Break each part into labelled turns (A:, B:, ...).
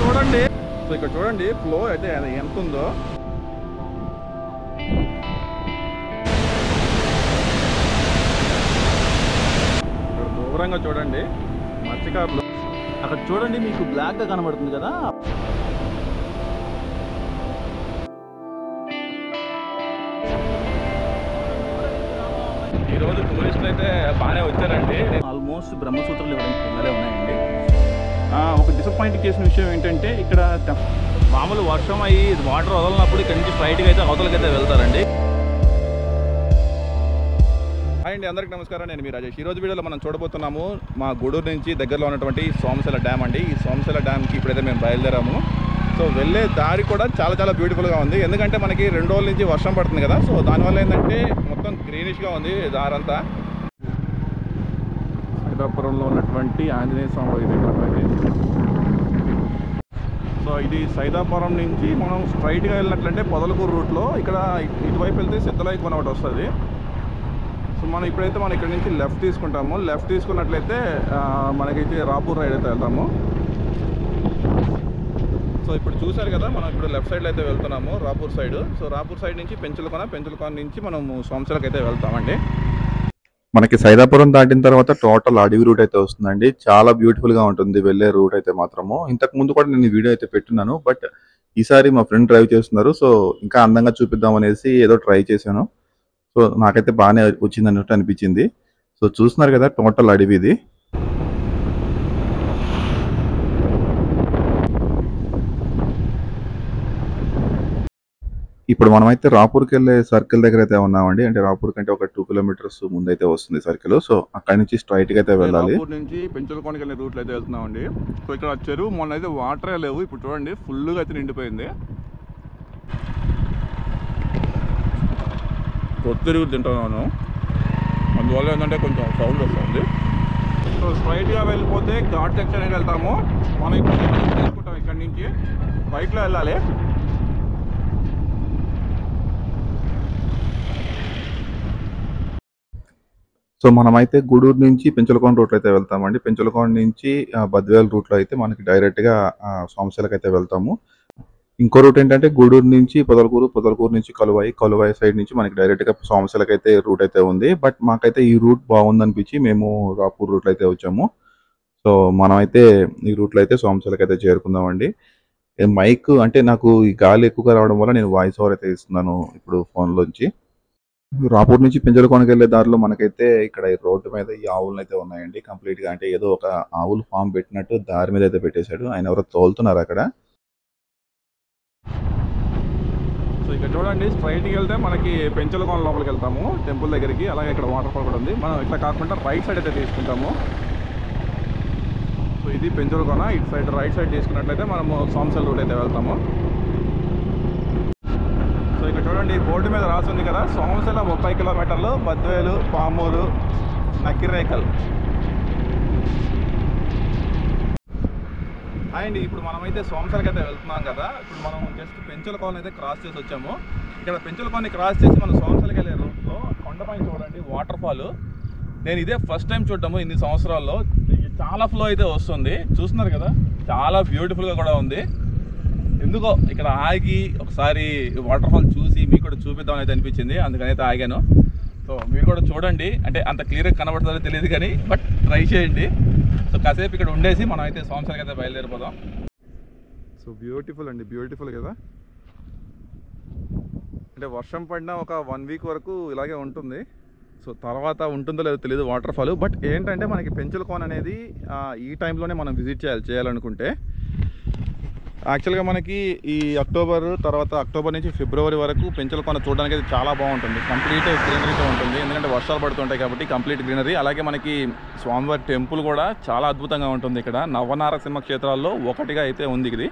A: చూడండి. సో ఇక్కడ చూడండి ఫ్లో అయితే ఎంత ఉందో. ఇక్కడ దూరంగా చూడండి మత్స్యకారులు. అక్కడ చూడండి మీకు బ్లాక్ గా కనబడుతుంది కదా. ఈరోజు టూరిస్టులు అయితే బాగానే వచ్చారండి. ఆల్మోస్ట్ బ్రహ్మసూత్రాలు ఇవ్వడానికి పిల్లలే ఉన్నాయండి. ఒక డిసప్పాయింట్ చేసిన విషయం ఏంటంటే ఇక్కడ మామూలు వర్షం అయ్యి వాటర్ వదలనప్పుడు ఇక్కడ నుంచి స్ట్రైట్గా అయితే అవతలకైతే వెళ్తారండి. అండి అందరికీ నమస్కారం, నేను మీ రాజేష్. ఈరోజు వీడియోలో మనం చూడబోతున్నాము మా గూడూరు నుంచి దగ్గరలో ఉన్నటువంటి సోమశిల డ్యామ్ అండి. ఈ సోమశిల డ్యామ్కి ఇప్పుడైతే మేము బయలుదేరాము. సో వెళ్ళే దారి కూడా చాలా చాలా బ్యూటిఫుల్గా ఉంది. ఎందుకంటే మనకి 2 రోజుల నుంచి వర్షం పడుతుంది కదా. సో దానివల్ల ఏంటంటే మొత్తం గ్రీనిష్గా ఉంది దారంతా. సైదాపురంలో ఉన్నటువంటి ఆంజనేయ స్వామి దగ్గర. సో ఇది సైదాపురం నుంచి మనం స్ట్రైట్గా వెళ్ళినట్లంటే పొదలకూరు రూట్లో ఇక్కడ ఇటువైపు వెళ్తే సిద్ధలాయి కొన ఒకటి వస్తుంది. సో మనం ఇప్పుడైతే మనం ఇక్కడ నుంచి లెఫ్ట్ తీసుకుంటాము. లెఫ్ట్ తీసుకున్నట్లయితే మనకైతే రాపూర్ రైడ్ అయితే వెళ్తాము. సో ఇప్పుడు చూసారు కదా, మనం ఇప్పుడు లెఫ్ట్ సైడ్లో అయితే వెళ్తున్నాము Rapur side. So Rapur side నుంచి పెంచులకొన నుంచి మనము సోమశిలకు అయితే వెళ్తామండి. మనకి సైదాపురం దాటిన తర్వాత టోటల్ అడవి రూట్ అయితే వస్తుందండి. చాలా బ్యూటిఫుల్గా ఉంటుంది వెళ్ళే రూట్ అయితే మాత్రము. ఇంతకు ముందు కూడా నేను వీడియో అయితే పెట్టున్నాను, బట్ ఈసారి మా ఫ్రెండ్ డ్రైవ్ చేస్తున్నారు. సో ఇంకా అందంగా చూపిద్దాం అనేసి ఏదో ట్రై చేశాను. సో నాకైతే బాగానే వచ్చింది అన్నట్టు అనిపించింది. సో చూస్తున్నారు కదా టోటల్ అడవి ఇది. ఇప్పుడు మనమైతే రాపూర్కి వెళ్ళే సర్కిల్ దగ్గర అయితే ఉన్నామండి. అంటే రాపూర్ కంటే ఒక 2 కిలోమీటర్స్ ముందైతే వస్తుంది సర్కిల్. సో అక్కడి నుంచి స్ట్రైట్గా అయితే వెళ్ళాలి. రాపూర్ నుంచి పెంచులకొండకి వెళ్ళే రూట్లో అయితే వెళ్తున్నామండి. సో ఇక్కడ చెరువు మొన్న అయితే వాటరే లేవు, ఇప్పుడు చూడండి ఫుల్గా అయితే నిండిపోయింది. కొత్తిరుగు తింటున్నాను, అందువల్ల ఏంటంటే కొంచెం సౌండ్ వస్తుంది. సో స్ట్రైట్గా వెళ్ళిపోతే ఘాట్ సెక్షన్కి వెళ్తాము. మనం ఇప్పుడు తీసుకుంటాం, ఇక్కడి నుంచి బైక్లో వెళ్ళాలి. సో మనమైతే గూడూరు నుంచి పెంచులకొండ రూట్లో అయితే వెళ్తామండి. పెంచులకొండ నుంచి బద్వేల్ రూట్లో అయితే మనకి డైరెక్ట్గా సోమశిలకు అయితే వెళ్తాము. ఇంకో రూట్ ఏంటంటే గూడూరు నుంచి పొదలకూరు నుంచి కలువాయి సైడ్ నుంచి మనకి డైరెక్ట్గా సోమశిలకు అయితే రూట్ అయితే ఉంది. బట్ మాకైతే ఈ రూట్ బాగుందనిపించి మేము రాపూర్ రూట్లో అయితే వచ్చాము. సో మనమైతే ఈ రూట్లో అయితే సోమశిలకు అయితే చేరుకుందామండి. మైక్ అంటే నాకు ఈ గాలి ఎక్కువగా రావడం వల్ల నేను వాయిస్ ఓవర్ అయితే ఇస్తున్నాను ఇప్పుడు ఫోన్లోంచి. రాపూర్ నుంచి పెంచులకొండకి వెళ్ళే దారిలో మనకైతే ఇక్కడ ఈ రోడ్డు మీద ఈ ఆవులను అయితే ఉన్నాయండి. కంప్లీట్గా అంటే ఏదో ఒక ఆవులు ఫామ్ పెట్టినట్టు దారి మీద అయితే పెట్టేశాడు. ఆయన ఎవరో తోలుతున్నారు అక్కడ. సో ఇక్కడ చూడండి స్ట్రైట్కి వెళ్తే మనకి పెంచులకొండ లోపలికి వెళ్తాము టెంపుల్ దగ్గరికి. అలాగే ఇక్కడ వాటర్ ఫాల్ కూడా ఉంది. మనం ఇట్లా కాకుండా రైట్ సైడ్ అయితే తీసుకుంటాము. సో ఇది పెంచులకొండ. ఇటు సైడ్ రైట్ సైడ్ తీసుకున్నట్లయితే మనము సోమశిల రూట్ అయితే వెళ్తాము. సో ఇక్కడ చూడండి బోర్డు మీద రాస్తుంది కదా, సోమశిల 30 కిలోమీటర్లు, బద్వేలు, పామూరు, నకిరేకల్. అండ్ ఇప్పుడు మనమైతే సోమశిలకి అయితే వెళ్తున్నాం కదా. ఇప్పుడు మనం జస్ట్ పెంచులకొండ అయితే క్రాస్ చేసి వచ్చాము. ఇక్కడ పెంచులకొండ క్రాస్ చేసి మనం సోమశిలకి వెళ్ళే రూట్లో కొండపైన చూడండి వాటర్ ఫాల్. నేను ఇదే ఫస్ట్ టైం చూడటము ఇన్ని సంవత్సరాల్లో. చాలా ఫ్లో అయితే వస్తుంది, చూస్తున్నారు కదా, చాలా బ్యూటిఫుల్గా కూడా ఉంది. ఎందుకో ఇక్కడ ఆగి ఒకసారి వాటర్ ఫాల్ చూసి మీకు కూడా చూపిద్దామని అయితే అనిపించింది, అందుకని అయితే ఆగాను. సో మీరు కూడా చూడండి, అంటే అంత క్లియర్గా కనబడుతుందో తెలియదు కానీ బట్ ట్రై చేయండి. సో కాసేపు ఇక్కడ ఉండేసి మనం అయితే సోమశిలకి అయితే బయలుదేరిపోదాం. సో బ్యూటిఫుల్ అండి, బ్యూటిఫుల్ కదా. అంటే వర్షం పడినా ఒక 1 వీక్ వరకు ఇలాగే ఉంటుంది. సో తర్వాత ఉంటుందో లేదో తెలియదు వాటర్ ఫాల్. బట్ ఏంటంటే మనకి పెంచులకొండ అనేది ఈ టైంలోనే మనం విజిట్ చేయాలనుకుంటే. యాక్చువల్గా మనకి ఈ అక్టోబర్ నుంచి ఫిబ్రవరి వరకు పెంచులకొండ చూడడానికి అయితే చాలా బాగుంటుంది. కంప్లీట్ గ్రీనరీతో ఉంటుంది, ఎందుకంటే వర్షాలు పడుతుంటాయి కాబట్టి కంప్లీట్ గ్రీనరీ. అలాగే మనకి స్వామివారి టెంపుల్ కూడా చాలా అద్భుతంగా ఉంటుంది. ఇక్కడ నవనారసింహ క్షేత్రాల్లో ఒకటిగా అయితే ఉంది ఇది.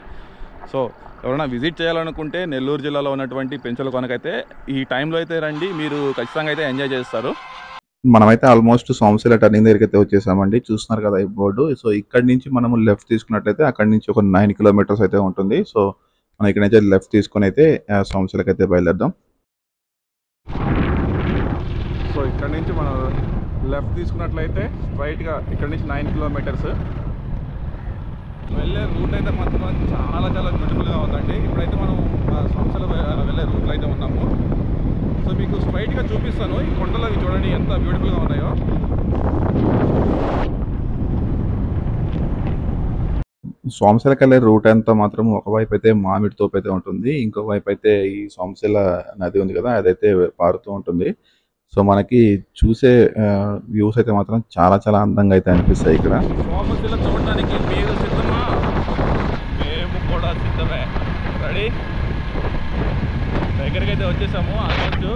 A: సో ఎవరైనా విజిట్ చేయాలనుకుంటే నెల్లూరు జిల్లాలో ఉన్నటువంటి పెంచులకొండకైతే ఈ టైంలో అయితే రండి, మీరు ఖచ్చితంగా అయితే ఎంజాయ్ చేస్తారు. మనమైతే ఆల్మోస్ట్ సోమశిల టర్నింగ్ దగ్గరికి అయితే వచ్చేసామండి. చూస్తున్నారు కదా ఈ బోర్డు. సో ఇక్కడ నుంచి మనము లెఫ్ట్ తీసుకున్నట్లయితే అక్కడి నుంచి ఒక 9 కిలోమీటర్స్ అయితే ఉంటుంది. సో మనం ఇక్కడ నుంచి లెఫ్ట్ తీసుకుని అయితే సోమశిలకి అయితే బయలుదేరదాం. సో ఇక్కడ నుంచి మనం లెఫ్ట్ తీసుకున్నట్లయితే స్ట్రైట్గా ఇక్కడ నుంచి 9 కిలోమీటర్స్. వెళ్ళే రూట్ అయితే మాత్రం చాలా చాలా బ్యూటిఫుల్గా ఉందండి. ఇప్పుడైతే మనం సంస్థలో వెళ్ళే రూట్లో అయితే ఉన్నాము. సో మీకు స్ట్రైట్గా చూపిస్తాను. ఈ కొండలు అవి చూడండి ఎంత బ్యూటిఫుల్గా ఉన్నాయో. సోమశిలకి వెళ్ళే రూట్ అంతా మాత్రం ఒకవైపు అయితే మామిడి తోపు అయితే ఉంటుంది, ఇంకోవైపు అయితే ఈ సోమశిల నది ఉంది కదా అదైతే పారుతూ ఉంటుంది. సో మనకి చూసే వ్యూస్ అయితే మాత్రం చాలా చాలా అందంగా అయితే అనిపిస్తాయి ఇక్కడ. సోమశిల చూడడానికి మీరు సిద్ధమా? మేము కూడా సిద్ధమే. రెడీ? దగ్గరికి అయితే వచ్చేసాము. ఆల్మోస్ట్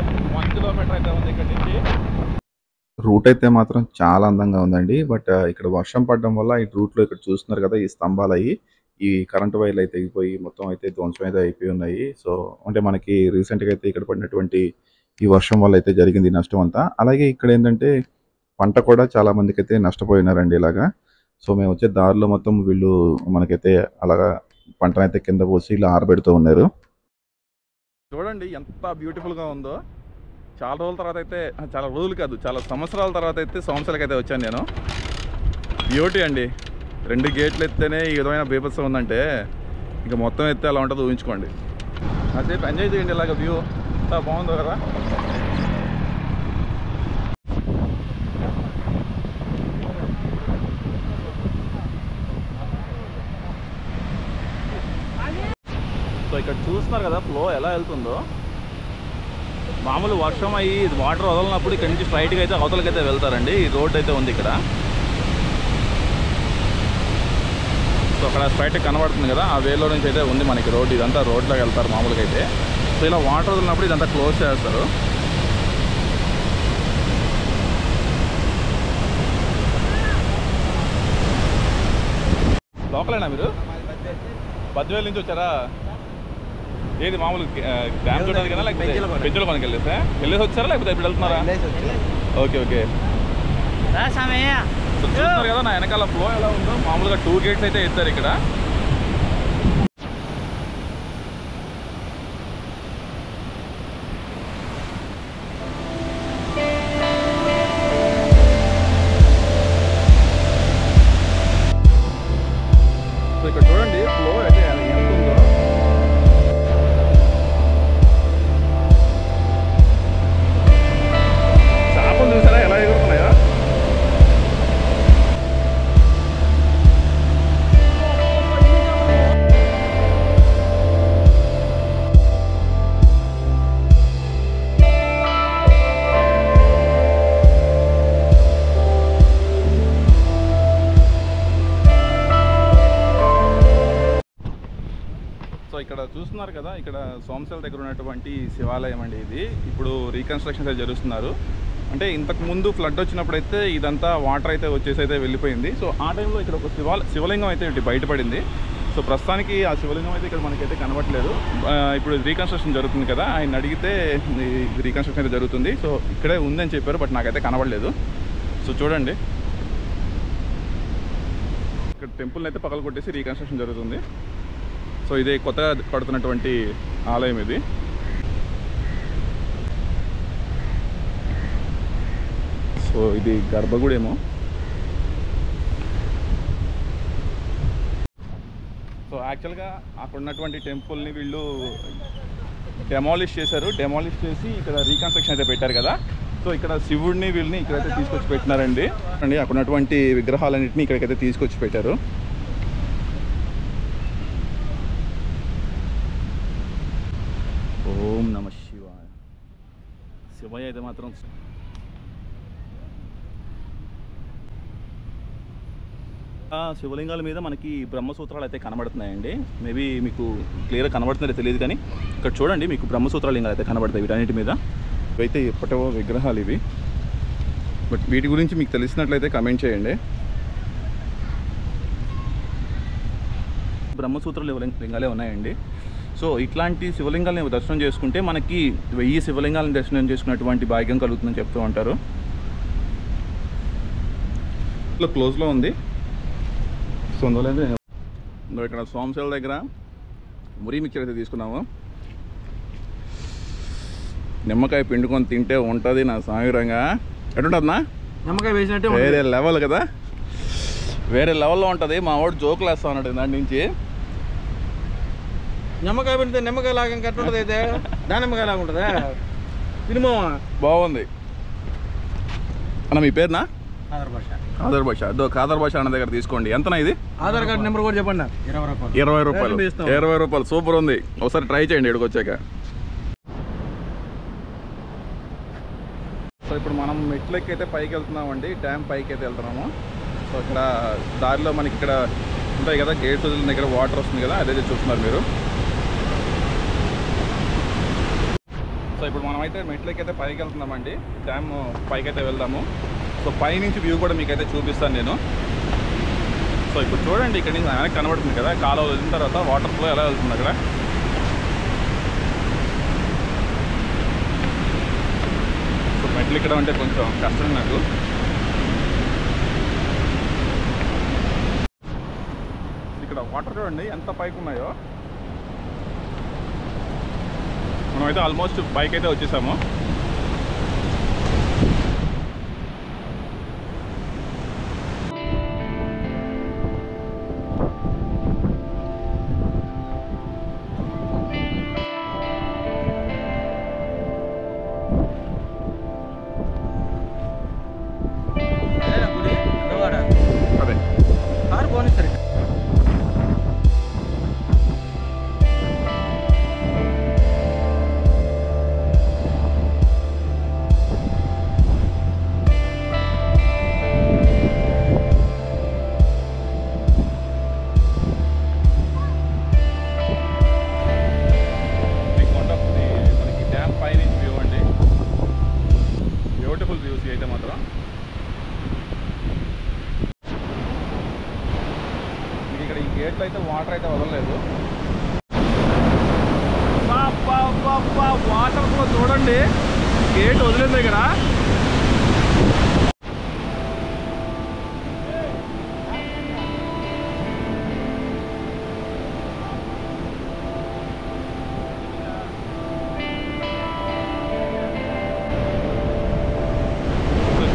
A: 1 కిలోమీటర్ అయితే ఉంది ఇక్కడ నుంచి. రూట్ అయితే మాత్రం చాలా అందంగా ఉందండి. బట్ ఇక్కడ వర్షం పడడం వల్ల ఈ రూట్లో ఇక్కడ చూస్తున్నారు కదా ఈ స్తంభాలు అయ్యి ఈ కరెంటు వైర్లు అయితే తెగిపోయి మొత్తం అయితే ధ్వంసం అయితే అయిపోయి ఉన్నాయి. సో అంటే మనకి రీసెంట్గా అయితే ఇక్కడ పడినటువంటి ఈ వర్షం వల్ల అయితే జరిగింది నష్టం అంతా. అలాగే ఇక్కడ ఏంటంటే పంట కూడా చాలా మందికి అయితే నష్టపోయినారండి ఇలాగా. సో మేము వచ్చే దారిలో మొత్తం వీళ్ళు మనకైతే అలాగా పంటనైతే కింద పోసి ఇలా ఆరబెడుతూ ఉన్నారు. చూడండి ఎంత బ్యూటిఫుల్గా ఉందో. చాలా రోజుల తర్వాత అయితే, చాలా రోజులు కాదు చాలా సంవత్సరాల తర్వాత అయితే సోమశిలకి అయితే వచ్చాను నేను. బ్యూటీ అండి. 2 గేట్లు ఎత్తేనే ఈ విధమైన బీభత్సం ఉందంటే ఇంకా మొత్తం ఎత్తే అలా ఉంటుందో ఊహించుకోండి. కాసేపు ఎంజాయ్ చేయండి ఇలాగ వ్యూ ఎంత బాగుందో కదా. సో ఇక్కడ చూస్తున్నారు కదా ఫ్లో ఎలా వెళ్తుందో. మామూలు వర్షం అయ్యి వాటర్ వదలనప్పుడు ఇక్కడ నుంచి స్ట్రైట్గా అయితే అవతలకైతే వెళ్తారండి. ఈ రోడ్ అయితే ఉంది ఇక్కడ. సో అక్కడ స్ట్రైట్ కనబడుతుంది కదా ఆ వేలో నుంచి అయితే ఉంది మనకి రోడ్. ఇదంతా రోడ్లోకి వెళ్తారు మామూలుగా అయితే. సో ఇలా వాటర్ వదిలినప్పుడు ఇదంతా క్లోజ్ చేస్తారు. లోకలేనా మీరు? 10,000 నుంచి వచ్చారా? ఏది మామూలు డ్యామ్ చూడడానికి లేకపోతే పెంచుల పనికి వెళ్ళేసి వచ్చారా లేకపోతే ఇప్పుడు వెళ్తున్నారా? Okay okay. చూస్తున్నారు కదా నా వెనకాల ఫ్లో ఎలా ఉందో. మామూలుగా 2 గేట్స్ అయితే ఎత్తారు ఇక్కడ. సో ఇక్కడ చూడండి ఫ్లో అయితే ఎంత ఉందో. చేపలు చూసారా ఎలా ఎగురుతున్నాయో. సో ఇక్కడ చూస్తున్నారు కదా ఇక్కడ సోమశిల దగ్గర ఉన్నటువంటి శివాలయం అండి ఇది. ఇప్పుడు రీకన్స్ట్రక్షన్ అయితే జరుగుతున్నారు. అంటే ఇంతకు ముందు ఫ్లడ్ వచ్చినప్పుడు అయితే ఇదంతా వాటర్ అయితే వచ్చేసి అయితే వెళ్ళిపోయింది. సో ఆ టైంలో ఇక్కడ ఒక శివలింగం అయితే బయటపడింది. సో ప్రస్తుతానికి ఆ శివలింగం అయితే ఇక్కడ మనకైతే కనబడలేదు. ఇప్పుడు రీకన్స్ట్రక్షన్ జరుగుతుంది కదా, ఆయన అడిగితే రీకన్స్ట్రక్షన్ అయితే జరుగుతుంది. సో ఇక్కడే ఉందని చెప్పారు బట్ నాకైతే కనబడలేదు. సో చూడండి ఇక్కడ టెంపుల్ని అయితే పగల కొట్టేసి రీకన్స్ట్రక్షన్ జరుగుతుంది. సో ఇదే కొత్తగా కడుతున్నటువంటి ఆలయం ఇది. సో ఇది గర్భగుడి ఏమో. సో యాక్చువల్గా అక్కడ ఉన్నటువంటి టెంపుల్ని వీళ్ళు డెమాలిష్ చేశారు. డెమాలిష్ చేసి ఇక్కడ రీకన్స్ట్రక్షన్ అయితే పెట్టారు కదా. సో ఇక్కడ శివుడిని వీళ్ళని ఇక్కడైతే తీసుకొచ్చి పెట్టినారండి. అక్కడ ఉన్నటువంటి విగ్రహాలన్నింటినీ ఇక్కడికైతే తీసుకొచ్చి పెట్టారు. ఓం నమ శివాయ. శివయ్య అయితే మాత్రం శివలింగాల మీద మనకి బ్రహ్మసూత్రాలు అయితే కనబడుతున్నాయండి. మేబీ మీకు క్లియర్గా కనబడుతుందో తెలియదు కానీ ఇక్కడ చూడండి మీకు బ్రహ్మసూత్ర లింగాలు అయితే కనబడతాయి వీటన్నిటి మీద. ఇవైతే ఎప్పటివో విగ్రహాలు ఇవి. బట్ వీటి గురించి మీకు తెలిసినట్లయితే కమెంట్ చేయండి. బ్రహ్మసూత్ర లింగాలే ఉన్నాయండి. సో ఇట్లాంటి శివలింగాలను దర్శనం చేసుకుంటే మనకి 1000 శివలింగాలను దర్శనం చేసుకున్నటువంటి భాగ్యం కలుగుతుందని చెప్తూ ఉంటారు. క్లోజ్లో ఉంది. సో అందువల్ల ఇక్కడ సోమశిల దగ్గర మురి మిక్చర్ అయితే తీసుకున్నాము. నిమ్మకాయ పిండుకొని తింటే ఉంటుంది నా సామిరంగా. ఎటుంటుందన్నా?
B: నిమ్మకాయ వేసినట్టే
A: వేరే లెవెల్ కదా. వేరే లెవెల్లో ఉంటుంది. మా వాడు జోకులు వేస్తా ఉన్నాడు దాని నుంచి.
B: నిమ్మకాయ పెడితే నిమ్మకాయ లాగా కట్టు ఉంటుంది, అయితే దానిమ్మకాయ లాగా ఉంటుందా సినిమా?
A: బాగుంది అన్న. మీ పేరునా?
B: ఆధార్ భాష.
A: ఖాదర్ భాష. ఖాదర్ భాష అన్న దగ్గర తీసుకోండి. ఎంతనా ఇది?
B: ఆధార్ కార్డు నెంబర్ కూడా చెప్పండి.
A: 20 రూపాయలు. 20 రూపాయలు. సూపర్ ఉంది. ఒకసారి ట్రై చేయండి ఇక్కడికి వచ్చాక. సో ఇప్పుడు మనం మెట్లకి అయితే పైకి వెళ్తున్నామండి. డ్యామ్ పైకి అయితే వెళ్తున్నాము. సో ఇక్కడ దారిలో మనకి ఇక్కడ ఉంటాయి కదా గేట్స్ వదిలిన దగ్గర వాటర్ వస్తుంది కదా, అదైతే చూస్తున్నారు మీరు. సో ఇప్పుడు మనమైతే మెట్లకి అయితే పైకి వెళ్తున్నామండి. డ్యామ్ పైకి అయితే వెళ్దాము. సో పైనుంచి వ్యూ కూడా మీకైతే చూపిస్తాను నేను. సో ఇప్పుడు చూడండి, ఇక్కడ నుంచి వెనక్కి కనబడుతుంది కదా కాలువ వదిలిన తర్వాత వాటర్ ఫ్లో ఎలా వెళ్తుంది అక్కడ. సో మెట్లు ఇక్కడ అంటే కొంచెం కష్టం నాకు. ఇక్కడ వాటర్ చూడండి ఎంత పైకి ఉన్నాయో. మనమైతే ఆల్మోస్ట్ పైకి అయితే వచ్చేసాము. అదే
B: కారు పోనీ సరే. మనకి డ్యామ్ పైనుంచి వ్యూ అండి. బ్యూటిఫుల్ వ్యూస్ అయితే మాత్రం. ఇక్కడ ఈ గేట్లో అయితే వాటర్ అయితే వదలలేదు. వాటర్ కూడా చూడండి, గేట్ వదిలింది దగ్గర.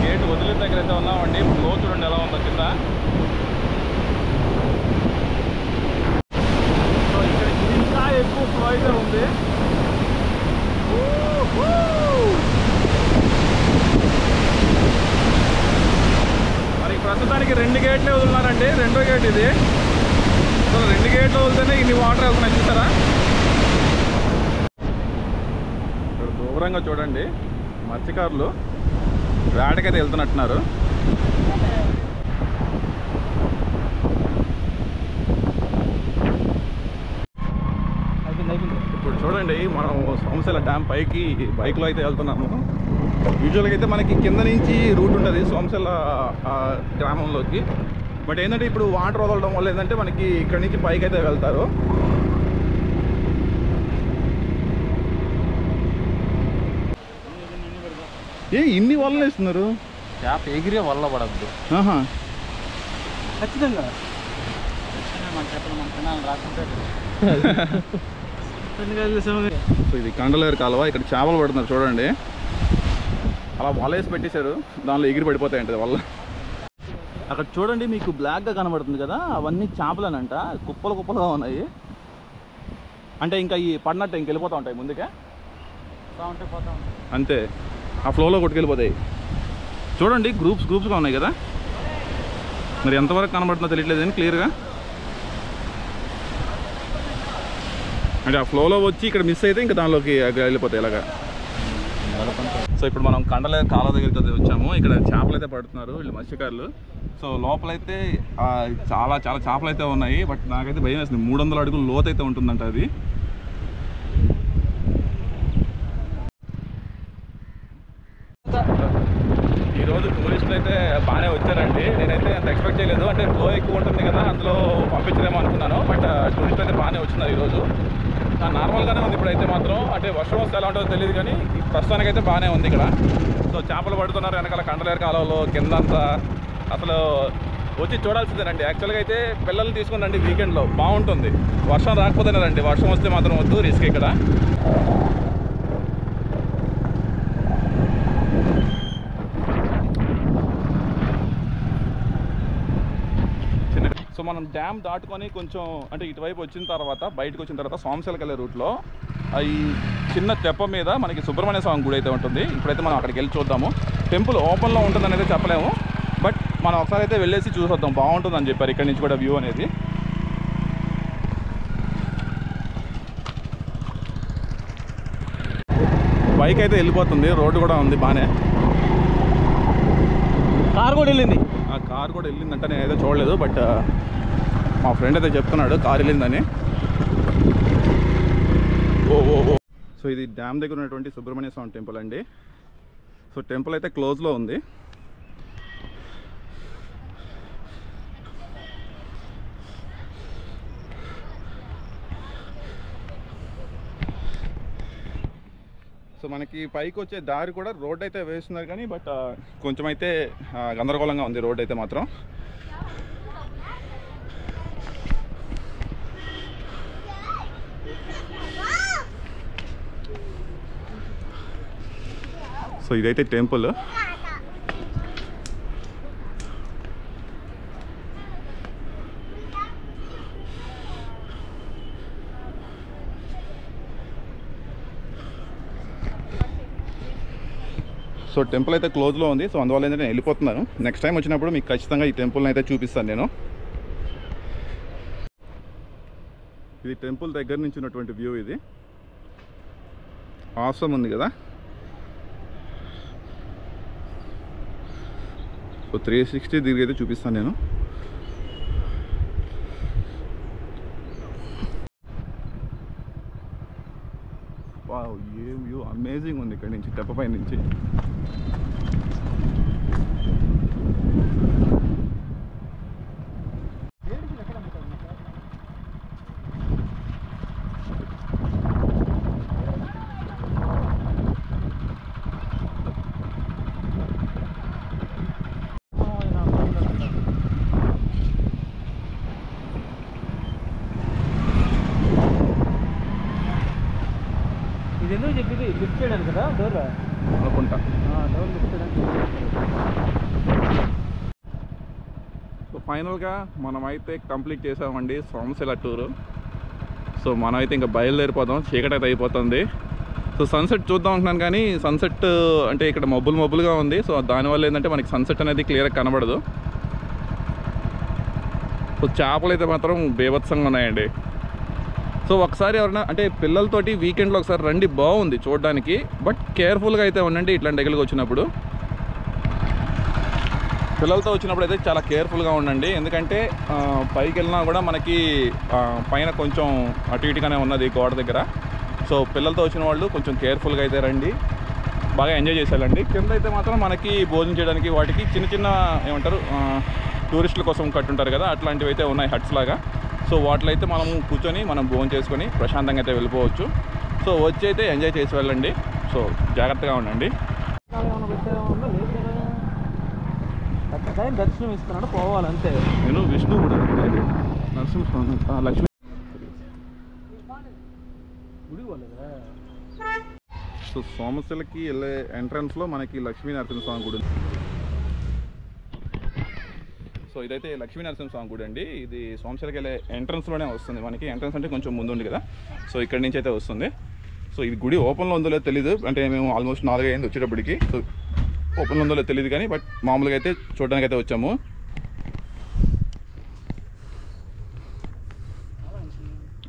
B: గేట్ వదిలిన దగ్గర అయితే ఉన్నామండి. ఫ్లో చూడండి ఎలా ఉందో కింద. ఎక్కువ ఫ్లో అయితే ఉంది. మరి ప్రస్తుతానికి 2 గేట్లే వదులున్నారండి. రెండో గేట్ ఇది. సో 2 గేట్లు వదిలితేనే ఇన్ని వాటర్ వెళ్తున్నాయి చూసారా. ఇక్కడ దూరంగా చూడండి మత్స్యకారులు వేటకైతే వెళ్తున్నట్టున్నారు. ఇప్పుడు చూడండి మనం సోమశిల డ్యామ్ పైకి బైక్లో అయితే వెళ్తున్నాము. యూజువల్గా అయితే మనకి కింద నుంచి రూట్ ఉంటుంది సోమశిల గ్రామంలోకి. బట్ ఏంటంటే ఇప్పుడు వాటర్ వదలడం వల్ల ఏంటంటే మనకి ఇక్కడ నుంచి పైకి అయితే వెళ్తారు. ఇన్ని వలలు వేస్తున్నారు. చేప ఎగిరే వల్ల పడద్దు. ఖచ్చితంగా
A: సో ఇది కండలేరు కాలువ. ఇక్కడ చేపలు పడుతున్నారు చూడండి. అలా వల వేసి పెట్టేశారు, దానిలో ఎగిరి పడిపోతాయంట వల్ల. అక్కడ చూడండి మీకు బ్లాక్గా కనబడుతుంది కదా, అవన్నీ చేపలేనంట. కుప్పలు కుప్పలుగా ఉన్నాయి. అంటే ఇంకా ఈ పడినట్టు ఇంక వెళ్ళిపోతూ ఉంటాయి ముందుకే అంతే. ఆ ఫ్లోలో కొట్టుకెళ్ళిపోతాయి. చూడండి గ్రూప్స్గా ఉన్నాయి కదా. మరి ఎంతవరకు కనబడుతుందో తెలియట్లేదు అని క్లియర్గా. అంటే ఆ ఫ్లోలో వచ్చి ఇక్కడ మిస్ అయితే ఇంకా దానిలోకి వెళ్ళిపోతాయి ఇలాగా. సో ఇప్పుడు మనం కండలేరు కాలువ దగ్గరికి వచ్చాము. ఇక్కడ చేపలు అయితే పడుతున్నారు వీళ్ళు మత్స్యకారులు. సో లోపలైతే చాలా చాలా చేపలు అయితే ఉన్నాయి. బట్ నాకైతే భయం వేస్తుంది. 300 అడుగులు లోతు అయితే ఉంటుందంట అది. ఈరోజు టూరిస్టులు అయితే బాగానే వచ్చారండి. నేనైతే అంత ఎక్స్పెక్ట్ చేయలేదు. అంటే ఫ్లో ఎక్కువ ఉంటుంది కదా, అందులో పంపించలేమో అనుకున్నాను. బట్ టూరిస్టులు అయితే బాగానే వచ్చినారు ఈరోజు. నార్మల్గానే ఉంది ఇప్పుడైతే మాత్రం. అంటే వర్షం వస్తే ఎలా ఉంటుందో తెలియదు కానీ ప్రస్తుతానికైతే బాగానే ఉంది ఇక్కడ. సో చేపలు పడుతున్నారు వెనకాల కండలేరు కాలువలో కిందంతా. అసలు వచ్చి చూడాల్సిందేనండి. యాక్చువల్గా అయితే పిల్లల్ని తీసుకుని రండి, వీకెండ్లో బాగుంటుంది. వర్షం రాకపోతేనే రండి, వర్షం వస్తే మాత్రం వద్దు, రిస్క్ ఇక్కడ.
B: డ్యామ్ దాటుకొని కొంచెం అంటే ఇటువైపు వచ్చిన తర్వాత బయటకు వచ్చిన తర్వాత సోమశిలకి వెళ్ళే రూట్లో ఈ చిన్న తెప్ప మీద మనకి సుబ్రహ్మణ్య స్వామి గుడి అయితే ఉంటుంది. ఇప్పుడైతే మనం అక్కడికి వెళ్ళి చూద్దాము. టెంపుల్ ఓపెన్లో ఉంటుందని అయితే చెప్పలేము, బట్ మనం ఒకసారి అయితే వెళ్ళేసి చూసొద్దాం. బాగుంటుందని చెప్పారు ఇక్కడ నుంచి కూడా వ్యూ అనేది. బైక్ అయితే వెళ్ళిపోతుంది, రోడ్డు కూడా ఉంది బాగానే.
C: కార్ కూడా వెళ్ళింది.
B: ఆ కార్ కూడా వెళ్ళిందంటే నేనైతే చూడలేదు, బట్ మా ఫ్రెండ్ అయితే చెప్తున్నాడు కార్ వెళ్ళిందని. ఓ ఓ ఓ సో ఇది డ్యామ్ దగ్గర ఉన్నటువంటి సుబ్రహ్మణ్య స్వామి టెంపుల్ అండి. సో టెంపుల్ అయితే క్లోజ్లో ఉంది. సో మనకి పైకి వచ్చే దారి కూడా రోడ్ అయితే వేస్తున్నారు కానీ బట్ కొంచెం అయితే గందరగోళంగా ఉంది రోడ్ అయితే మాత్రం. సో ఇదైతే టెంపుల్. సో టెంపుల్ అయితే క్లోజ్లో ఉంది. సో అందువల్ల ఏంటంటే నేను వెళ్ళిపోతున్నాను. నెక్స్ట్ టైం వచ్చినప్పుడు మీకు ఖచ్చితంగా ఈ టెంపుల్ని అయితే చూపిస్తాను నేను. ఇది టెంపుల్ దగ్గర నుంచి ఉన్నటువంటి వ్యూ. ఇది ఆసం ఉంది కదా. సో 360 డిగ్రీ అయితే చూపిస్తాను నేను. వావ్, ఏ వ్యూ అమేజింగ్ ఉంది ఇక్కడ నుంచి, తెప్పపై నుంచి.
C: ఇది ఎందుకు చెప్పింది లిఫ్ట్ చేయడానికి కదా, డోర్
B: అనుకుంటా.
C: డోర్ లిఫ్ట్ చేయడానికి.
B: సో ఫైనల్గా మనమైతే కంప్లీట్ చేసామండి సోమశిల టూరు. సో మనమైతే ఇంకా బయలుదేరిపోదాం, చీకటి అయితే అయిపోతుంది. సో సన్సెట్ చూద్దాం అంటున్నాను కానీ సన్సెట్ అంటే ఇక్కడ మబ్బులుగా ఉంది. సో దానివల్ల ఏంటంటే మనకి సన్సెట్ అనేది క్లియర్గా కనబడదు. సో చేపలు అయితే మాత్రం బీభత్సంగా ఉన్నాయండి. సో ఒకసారి ఎవరైనా అంటే పిల్లలతోటి వీకెండ్లో ఒకసారి రండి, బాగుంది చూడడానికి. బట్ కేర్ఫుల్గా అయితే ఉండండి ఇట్లాంటి దగ్గరికి వచ్చినప్పుడు. పిల్లలతో వచ్చినప్పుడు అయితే చాలా కేర్ఫుల్గా ఉండండి, ఎందుకంటే పైకి వెళ్ళినా కూడా మనకి పైన కొంచెం అటు ఇటుగానే ఉన్నది గోడ దగ్గర. సో పిల్లలతో వచ్చిన వాళ్ళు కొంచెం కేర్ఫుల్గా అయితే రండి, బాగా ఎంజాయ్ చేసేయాలండి. కింద అయితే మాత్రం మనకి భోజనం చేయడానికి వాటికి చిన్న చిన్న ఏమంటారు టూరిస్టుల కోసం కట్టుంటారు కదా, అట్లాంటివి అయితే ఉన్నాయి హట్స్ లాగా. సో వాటిలో అయితే మనం కూర్చొని మనం భోజనం చేసుకొని ప్రశాంతంగా అయితే వెళ్ళిపోవచ్చు. సో వచ్చి అయితే ఎంజాయ్ చేసి వెళ్ళండి. సో జాగ్రత్తగా ఉండండి.
C: దర్శనం ఇస్తున్నాడు, పోవాలి అంతే.
B: నేను విష్ణు కూడా నరసింహస్వామి లక్ష్మీ
C: గుడి పోలేదా.
B: సో సోమశిలకి వెళ్ళే ఎంట్రన్స్లో మనకి లక్ష్మీ నరసింహస్వామి గుడి. సో ఇదైతే లక్ష్మీ నరసింహస్వామి గుడి అండి. ఇది సోమశిలకి వెళ్ళే ఎంట్రన్స్లోనే వస్తుంది మనకి. ఎంట్రన్స్ అంటే కొంచెం ముందు ఉంది కదా, సో ఇక్కడి నుంచి అయితే వస్తుంది. సో ఇది గుడి ఓపెన్లో ఉందో లేదో తెలీదు, అంటే మేము ఆల్మోస్ట్ 4 అయింది వచ్చేటప్పటికి. సో ఓపెన్లో ఉందో లేదో తెలియదు కానీ బట్ మామూలుగా అయితే చూడడానికి అయితే వచ్చాము.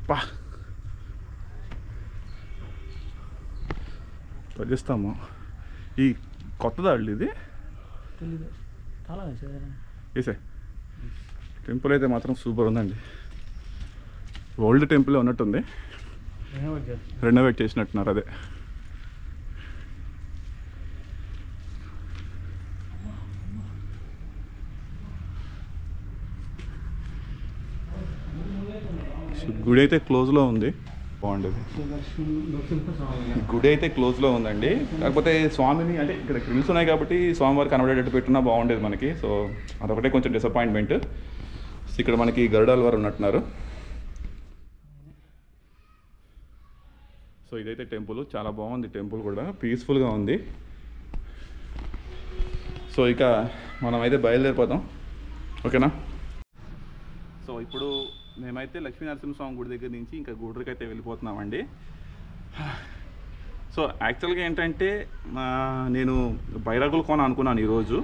B: పా తగ్గిస్తాము. ఈ కొత్త దాళ్ళు ఇది
C: తెలీదు, చాలా
B: వేసే టెంపుల్ అయితే మాత్రం సూపర్ ఉందండి. ఓల్డ్ టెంపుల్ ఉన్నట్టుంది, రెనోవేట్ చేసినట్టున్నారు. అదే గుడి అయితే క్లోజ్లో ఉంది, బాగుండేది. గుడి అయితే క్లోజ్లో ఉందండి, కాకపోతే స్వామిని అంటే ఇక్కడ గ్రిల్స్ ఉన్నాయి కాబట్టి స్వామివారికి కనబడేటట్టు పెట్టున్నా బాగుండేది మనకి. సో అదొకటే కొంచెం డిసప్పాయింట్మెంట్. ఇక్కడ మనకి గరుడాల వారు ఉన్నట్టున్నారు. సో ఇదైతే టెంపుల్ చాలా బాగుంది, టెంపుల్ కూడా పీస్ఫుల్గా ఉంది. సో ఇక మనం అయితే బయలుదేరిపోతాం, ఓకేనా. సో ఇప్పుడు మేమైతే లక్ష్మీనరసింహస్వామి గుడి దగ్గర నుంచి ఇంకా గూడూరుకి అయితే వెళ్ళిపోతున్నామండి. సో యాక్చువల్గా ఏంటంటే నేను బైరాగుల కోన అనుకున్నాను ఈరోజు.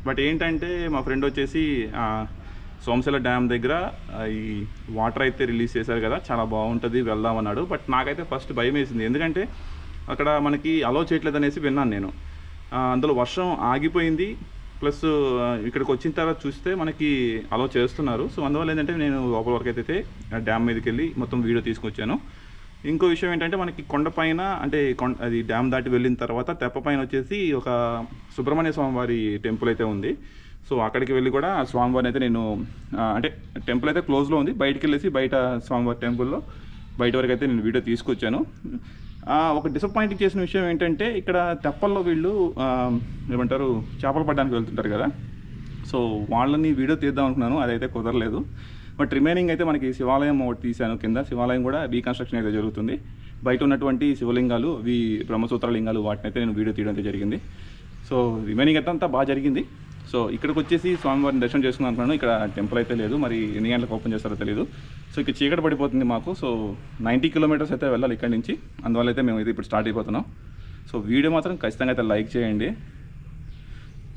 B: బట్ ఏంటంటే మా ఫ్రెండ్ వచ్చేసి సోమశిల డ్యామ్ దగ్గర ఈ వాటర్ అయితే రిలీజ్ చేశారు కదా, చాలా బాగుంటుంది వెళ్దామన్నాడు. బట్ నాకైతే ఫస్ట్ భయం వేసింది, ఎందుకంటే అక్కడ మనకి అలో చేయట్లేదు అనేసి విన్నాను నేను. అందులో వర్షం ఆగిపోయింది, ప్లస్ ఇక్కడికి వచ్చిన తర్వాత చూస్తే మనకి అలో చేస్తున్నారు. సో అందువల్ల ఏంటంటే నేను లోపల వరకు అయితే డ్యామ్ మీదకి వెళ్ళి మొత్తం వీడియో తీసుకొచ్చాను. ఇంకో విషయం ఏంటంటే మనకి కొండపైన అంటే అది డ్యామ్ దాటి వెళ్ళిన తర్వాత తెప్ప పైన వచ్చేసి ఒక సుబ్రహ్మణ్య స్వామి వారి టెంపుల్ అయితే ఉంది. సో అక్కడికి వెళ్ళి కూడా స్వామివారిని అయితే నేను అంటే టెంపుల్ అయితే క్లోజ్లో ఉంది, బయటికి వెళ్ళేసి బయట స్వామివారి టెంపుల్లో బయట వరకు అయితే నేను వీడియో తీసుకొచ్చాను. ఒక డిసప్పాయింటింగ్ చేసిన విషయం ఏంటంటే ఇక్కడ తెప్పల్లో వీళ్ళు ఏమంటారు చేపలు పడడానికి వెళ్తుంటారు కదా, సో వాళ్ళని వీడియో తీద్దాం అనుకున్నాను, అదైతే కుదరలేదు. బట్ రిమైనింగ్ అయితే మనకి శివాలయం ఒకటి తీశాను, కింద శివాలయం కూడా రీకన్స్ట్రక్షన్ అయితే జరుగుతుంది. బయట ఉన్నటువంటి శివలింగాలు అవి బ్రహ్మసూత్ర లింగాలు వాటిని అయితే నేను వీడియో తీయడం అయితే జరిగింది. సో రిమైనింగ్ అయితే అంతా బాగా జరిగింది. సో ఇక్కడికి వచ్చేసి స్వామివారిని దర్శనం చేసుకున్నాను అనుకున్నాను. ఇక్కడ టెంపుల్ అయితే లేదు, మరి ఎన్ని గంటలకు ఓపెన్ చేస్తారో తెలియదు. సో ఇక్కడ చీకటి పడిపోతుంది మాకు. సో 90 కిలోమీటర్స్ అయితే వెళ్ళాలి ఇక్కడి నుంచి, అందువల్ల అయితే మేము అయితే ఇప్పుడు స్టార్ట్ అయిపోతున్నాం. సో వీడియో మాత్రం ఖచ్చితంగా అయితే లైక్ చేయండి.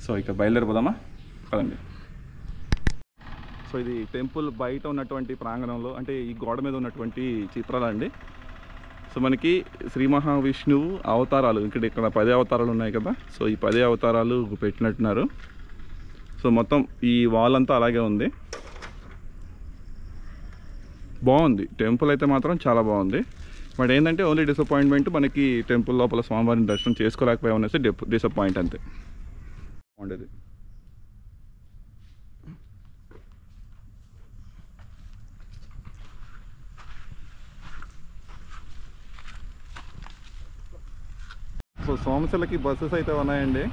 B: సో ఇక బయలుదేరిపోదామా, కదండి. సో ఇది టెంపుల్ బయట ఉన్నటువంటి ప్రాంగణంలో అంటే ఈ గోడ మీద ఉన్నటువంటి చిత్రాలు అండి. సో మనకి శ్రీ మహావిష్ణువు అవతారాలు ఇక్కడ 10 అవతారాలు ఉన్నాయి కదా, సో ఈ 10 అవతారాలు పెట్టినట్టున్నారు. సో మొత్తం ఈ వాల్ అంతా అలాగే ఉంది, బాగుంది. టెంపుల్ అయితే మాత్రం చాలా బాగుంది. బట్ ఏంటంటే ఓన్లీ డిసప్పాయింట్మెంట్ మనకి టెంపుల్ లోపల స్వామివారిని దర్శనం చేసుకోలేకపోయామనేసి డిసప్పాయింట్ అంతే. బాగుండేది. సో సోమశిలకి బస్సెస్ అయితే ఉన్నాయండి,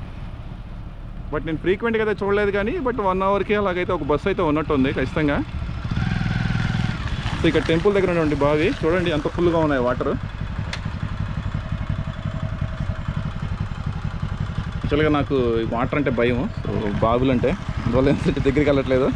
B: బట్ నేను ఫ్రీక్వెంట్గా అయితే చూడలేదు కానీ బట్ 1 అవర్కి అలాగైతే ఒక బస్సు అయితే ఉన్నట్టు ఉంది ఖచ్చితంగా. సో ఇక్కడ టెంపుల్ దగ్గర ఉన్నటువంటి బావి చూడండి ఎంత ఫుల్గా ఉన్నాయి వాటర్. యాక్చువల్గా నాకు వాటర్ అంటే భయం, సో బావులు అంటే అందువల్ల దగ్గరికి వెళ్ళట్లేదు.